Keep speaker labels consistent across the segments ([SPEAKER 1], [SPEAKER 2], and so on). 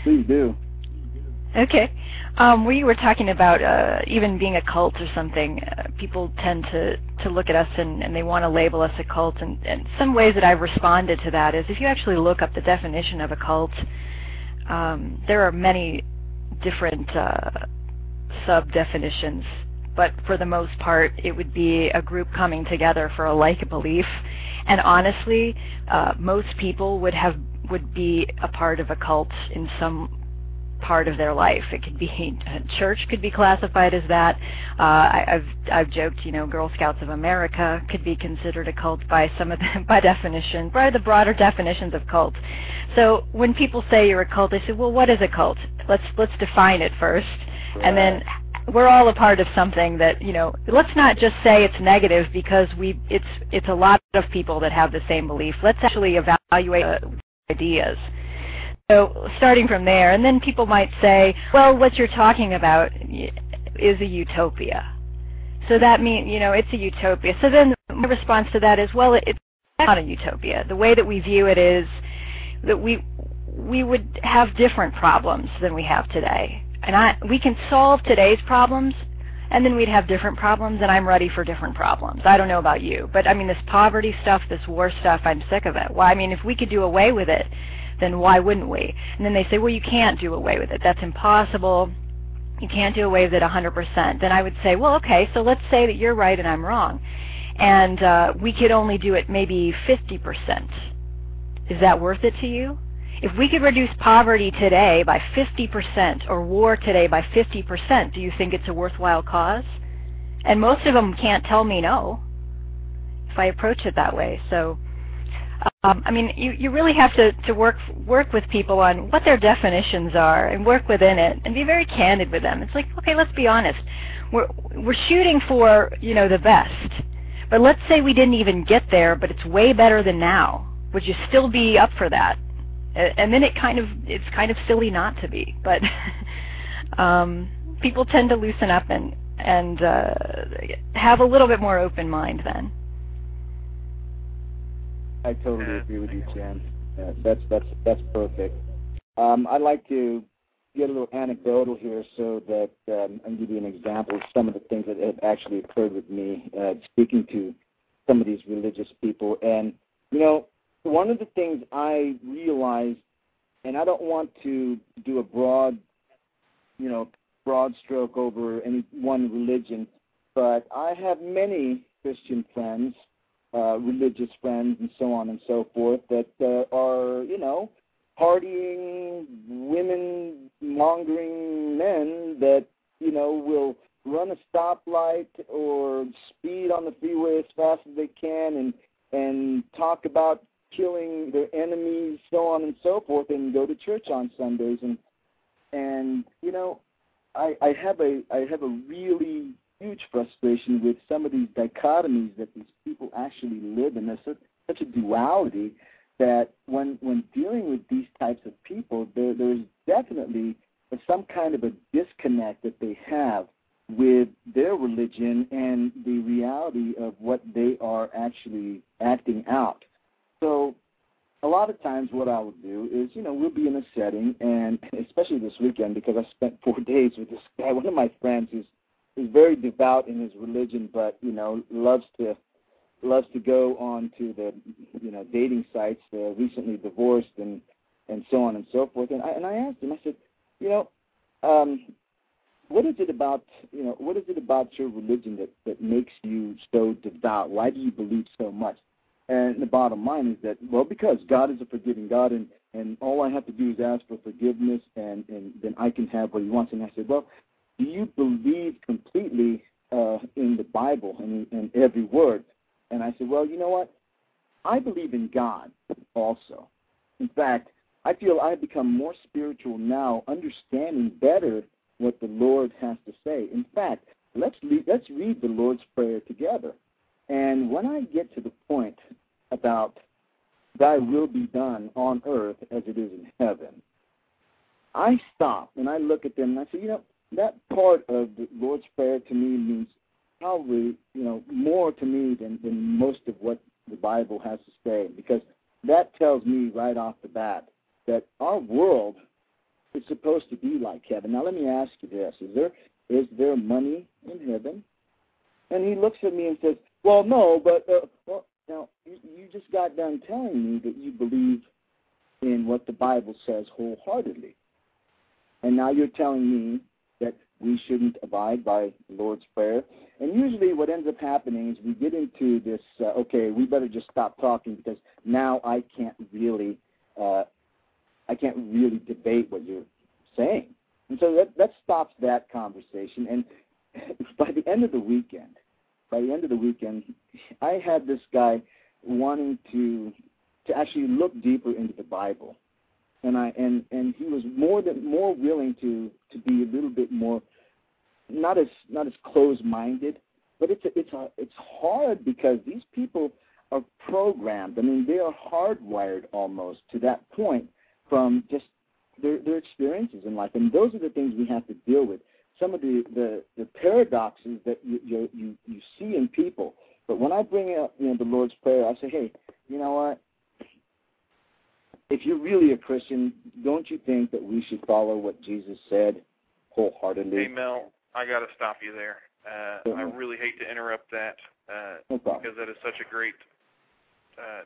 [SPEAKER 1] Please do.
[SPEAKER 2] Okay. We were talking about even being a cult or something. People tend to look at us and they want to label us a cult. And some ways that I've responded to that is if you actually look up the definition of a cult, there are many different sub-definitions. But for the most part, it would be a group coming together for a like belief. And honestly, most people would be a part of a cult in some part of their life. It could be church could be classified as that. I've joked, Girl Scouts of America could be considered a cult by some of them, by definition, by the broader definitions of cult. So when people say you're a cult, they say, well, what is a cult? Let's define it first, right. And then we're all a part of something that, let's not just say it's negative because it's a lot of people that have the same belief. Let's actually evaluate ideas. So starting from there, and then people might say, well, what you're talking about is a utopia. So that means, it's a utopia. So then my response to that is, well, it's not a utopia. The way that we view it is that we would have different problems than we have today. And we can solve today's problems, and then we'd have different problems, and I'm ready for different problems. I don't know about you, but this poverty stuff, this war stuff, I'm sick of it. Well, if we could do away with it, then why wouldn't we? And then they say, well, you can't do away with it. That's impossible. You can't do away with it 100%. Then I would say, well, okay, so let's say that you're right and I'm wrong. And we could only do it maybe 50%. Is that worth it to you? If we could reduce poverty today by 50% or war today by 50%, do you think it's a worthwhile cause? And most of them can't tell me no if I approach it that way. So you really have to work with people on what their definitions are and work within it and be very candid with them. It's like, okay, let's be honest. We're shooting for, the best. But let's say we didn't even get there, but it's way better than now. Would you still be up for that? And then it's kind of silly not to be. But people tend to loosen up and have a little bit more open mind then.
[SPEAKER 1] I totally agree with you, Jan. That's perfect. I'd like to get a little anecdotal here so that I can give you an example of some of the things that have actually occurred with me speaking to some of these religious people. And, one of the things I realized, and I don't want to do a broad stroke over any one religion, but I have many Christian friends, religious friends, and so on and so forth, that are, partying, women-mongering men that, will run a stoplight or speed on the freeway as fast as they can and talk about killing their enemies, so on and so forth, and go to church on Sundays. And I have a really huge frustration with some of these dichotomies that these people actually live in. There's such a duality that when dealing with these types of people, there's definitely some kind of a disconnect that they have with their religion and the reality of what they are actually acting out. So a lot of times what I would do is, we'll be in a setting, and especially this weekend because I spent 4 days with this guy, one of my friends who's very devout in his religion, but, loves to go on to the, dating sites, recently divorced and so on and so forth. And I asked him, I said, what is it about your religion that makes you so devout? Why do you believe so much? And the bottom line is that, well, because God is a forgiving God, and all I have to do is ask for forgiveness, and then I can have what he wants. And I said, well, do you believe completely in the Bible and every word? And I said, well, you know what? I believe in God also. In fact, I feel I've become more spiritual now, understanding better what the Lord has to say. In fact, let's read the Lord's Prayer together. And when I get to the point about thy will be done on earth as it is in heaven, I stop and I look at them and I say, that part of the Lord's Prayer to me means probably, more to me than most of what the Bible has to say, because that tells me right off the bat that our world it's supposed to be like heaven. Now let me ask you this: is there money in heaven? And he looks at me and says, "Well, no, but well, now you just got done telling me that you believe in what the Bible says wholeheartedly, and now you're telling me that we shouldn't abide by the Lord's Prayer." And usually what ends up happening is we get into this, okay, we better just stop talking because now I can't really debate what you're saying. And so that stops that conversation. And by the end of the weekend, I had this guy wanting to actually look deeper into the Bible. And he was more willing to be a little bit more not as closed-minded, but it's hard because these people are programmed. I mean, they are hardwired almost to that point from just their experiences in life, and those are the things we have to deal with. Some of the paradoxes that you see in people. But when I bring up the Lord's Prayer, I say, hey, you know what? If you're really a Christian, don't you think that we should follow what Jesus said wholeheartedly?
[SPEAKER 3] Hey, Mel, I got to stop you there. I really hate to interrupt that because that is such a great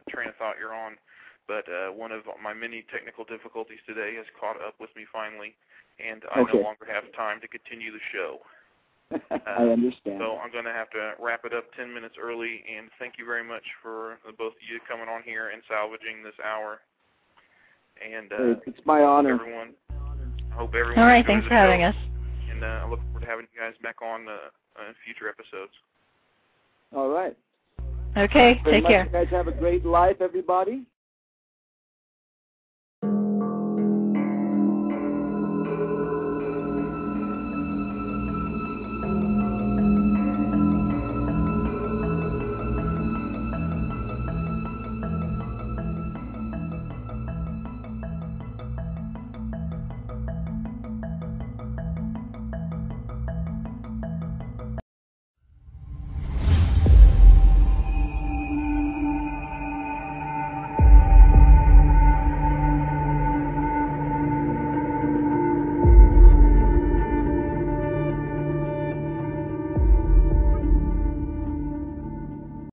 [SPEAKER 3] train of thought you're on. But one of my many technical difficulties today has caught up with me finally, and I no longer have time to continue the show.
[SPEAKER 1] I understand.
[SPEAKER 3] So I'm going to have to wrap it up 10 minutes early, and thank you very much for both of you coming on here and salvaging this hour. And
[SPEAKER 1] it's my honor.
[SPEAKER 3] I hope everyone
[SPEAKER 2] All right,
[SPEAKER 3] enjoys
[SPEAKER 2] thanks
[SPEAKER 3] the
[SPEAKER 2] for
[SPEAKER 3] show,
[SPEAKER 2] having us.
[SPEAKER 3] And I look forward to having you guys back on future episodes.
[SPEAKER 1] All right.
[SPEAKER 2] Okay, take care.
[SPEAKER 1] You guys have a great life, everybody.